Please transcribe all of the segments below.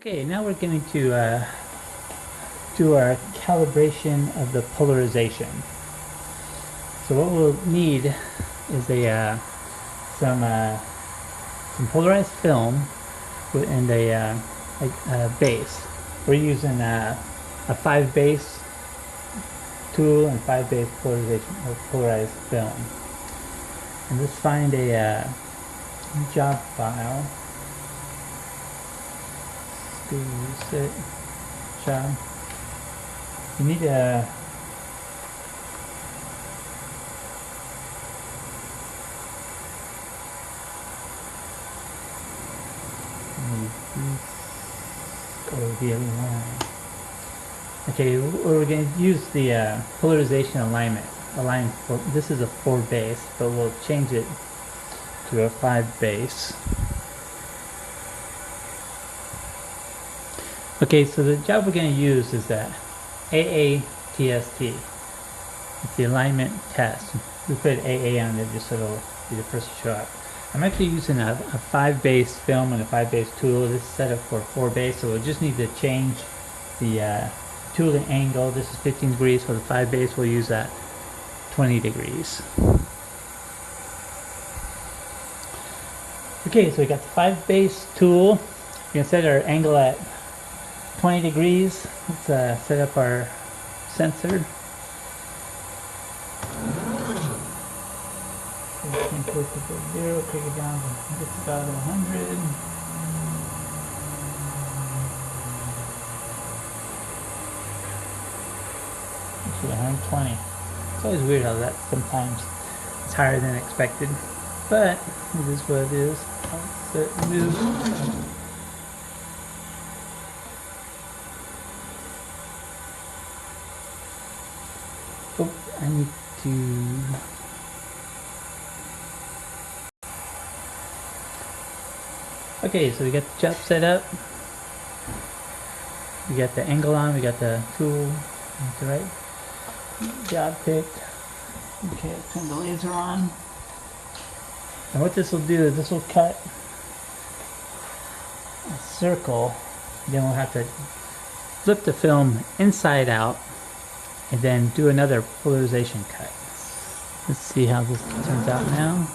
Okay, now we're going to do our calibration of the polarization. So what we'll need is some polarized film and a base. We're using a 5 base tool and 5 base polarization or polarized film. And let's find a job file. Set job. You need a go the other line. Okay, we're going to use the polarization alignment. This is a 4 base, but we'll change it to a 5 base. Okay, so the job we're going to use is that AATST. It's the alignment test. We put AA on it just so it'll be the first to show up. I'm actually using a 5 base film and a 5 base tool. This is set up for 4 base, so we'll just need to change the tool angle. This is 15 degrees for the 5 base. We'll use that 20 degrees. Okay, so we got the 5 base tool. We can set our angle at 20 degrees. Let's set up our sensor. Click it to 0, click it down to just about 100. Actually 120. It's always weird how that sometimes is higher than expected, but it is what it is. Set move. Oh, I need to. Okay, so we got the job set up. We got the angle on. We got the tool. That's the right job picked. Okay, let's turn the laser on. And what this will do is this will cut a circle. Then we'll have to flip the film inside out and then do another polarization cut. Let's see how this turns out now.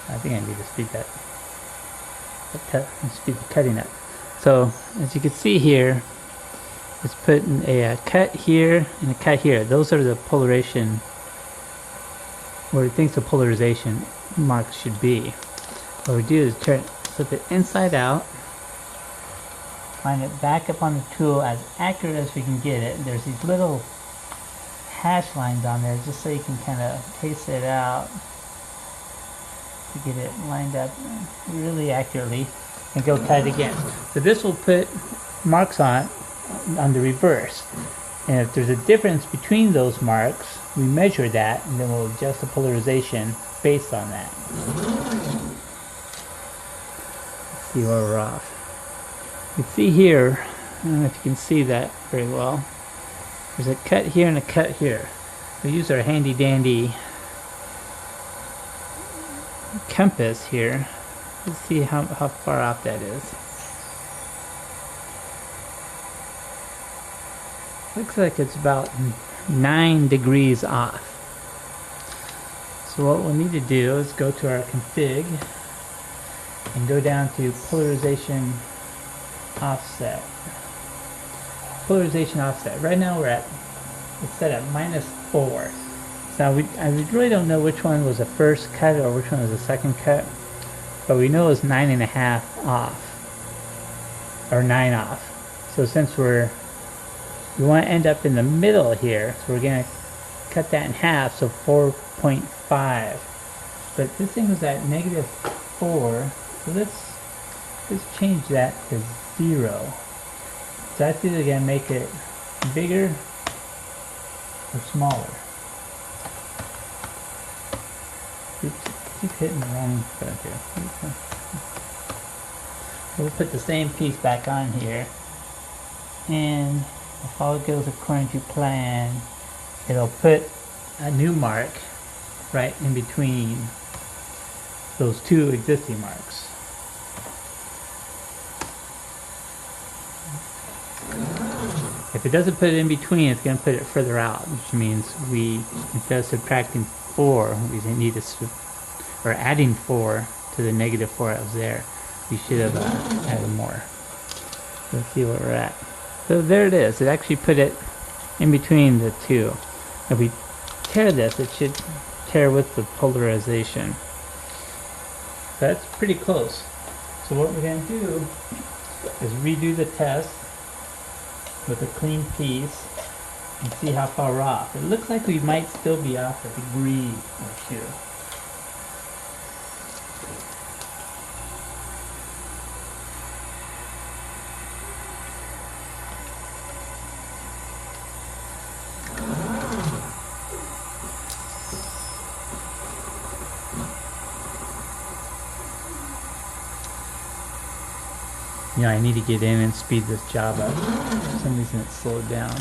I think I need to speed the cutting up. So as you can see here, it's putting a cut here and a cut here. Those are the polarization, where it thinks the polarization marks should be. What we do is flip it inside out, line it back up on the tool as accurate as we can get it. There's these little hash lines on there just so you can kind of taste it out to get it lined up really accurately and go cut it again. So this will put marks on the reverse, and if there's a difference between those marks, we measure that and then we'll adjust the polarization based on that. Let's see where we're off. You can see here, I don't know if you can see that very well, there's a cut here and a cut here. We use our handy dandy compass here. Let's see how far off that is. Looks like it's about 9 degrees off. So what we'll need to do is go to our config and go down to polarization offset. Polarization offset. Right now it's set at -4. Now I really don't know which one was the first cut or which one was the second cut, but we know it's 9.5 off, or 9 off. So since we want to end up in the middle here, so we're going to cut that in half, so 4.5. But this thing was at -4, so let's change that to 0. So that's either going to make it bigger or smaller. Keep hitting the wrong button here. We'll put the same piece back on here. and if all goes according to plan, it'll put a new mark right in between those two existing marks. If it doesn't put it in between, it's going to put it further out, which means instead of subtracting 4, we need to, or adding 4 to the negative 4 that was there. We should have added more. Let's see where we're at. So there it is. It actually put it in between the two. If we tear this, it should tear with the polarization. That's pretty close. So what we're going to do is redo the test with a clean piece and see how far we're off. It looks like we might still be off a degree or 2. You know, I need to get in and speed this job up. For some reason it slowed down.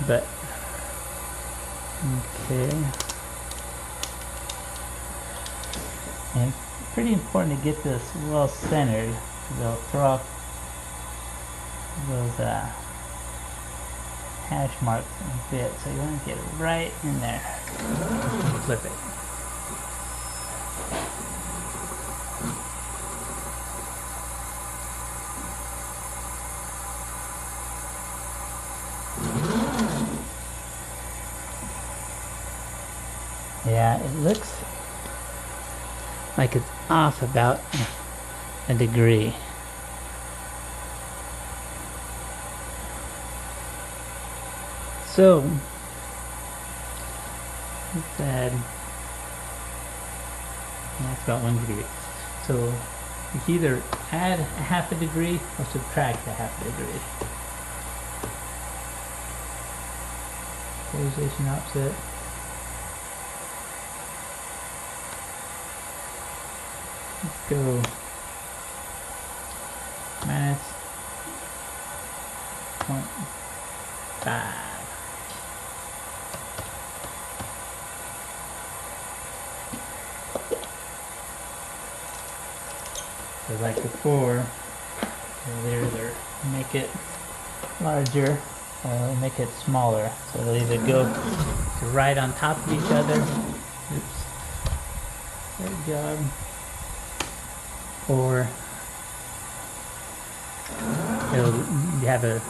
But, okay. And it's pretty important to get this well centered, because they'll throw off those hash marks in a bit. So you want to get it right in there. Flip it. Yeah, it looks like it's off about a degree. So, let's add, that's about 1 degree. So, you can either add a half a degree or subtract a half a degree. Polarization opposite. Let's go minus 0.5. So like before, we'll either make it larger or we'll make it smaller. So they'll either go right on top of each other. Oops. Good job. Or you have a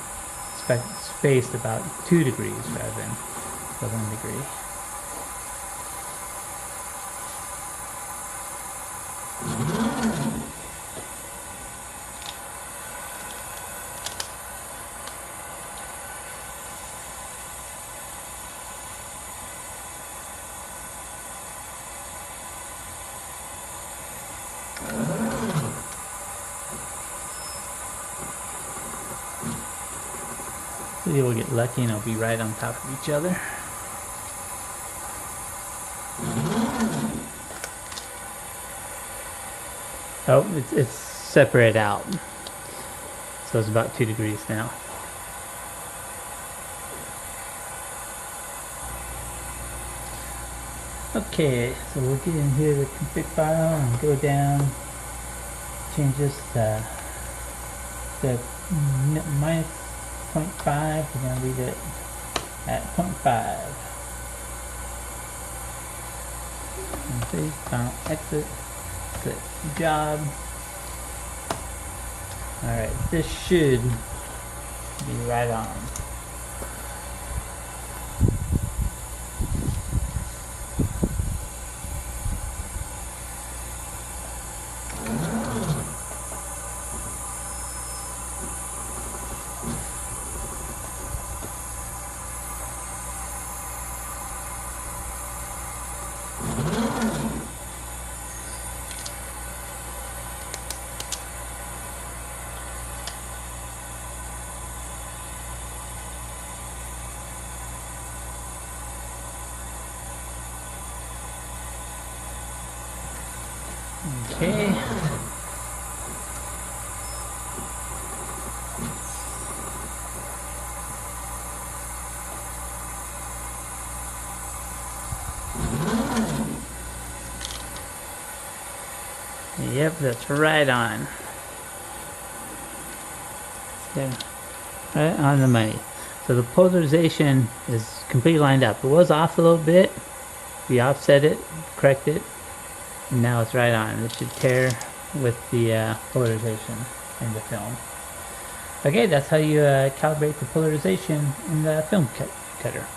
space about 2 degrees rather than 1 degree. Maybe we'll get lucky and it'll be right on top of each other. Oh, it's separated out. So it's about 2 degrees now. Okay, so we'll get in here the config file and go down, change this to minus 0.5. We're going to leave it at 0.5. And save, file, exit, good job. Alright, this should be right on. Okay. Yep, that's right on. Yeah, right on the money. So the polarization is completely lined up. It was off a little bit. We offset it, correct it, and now it's right on. It should tear with the polarization in the film. Okay, that's how you calibrate the polarization in the film cutter.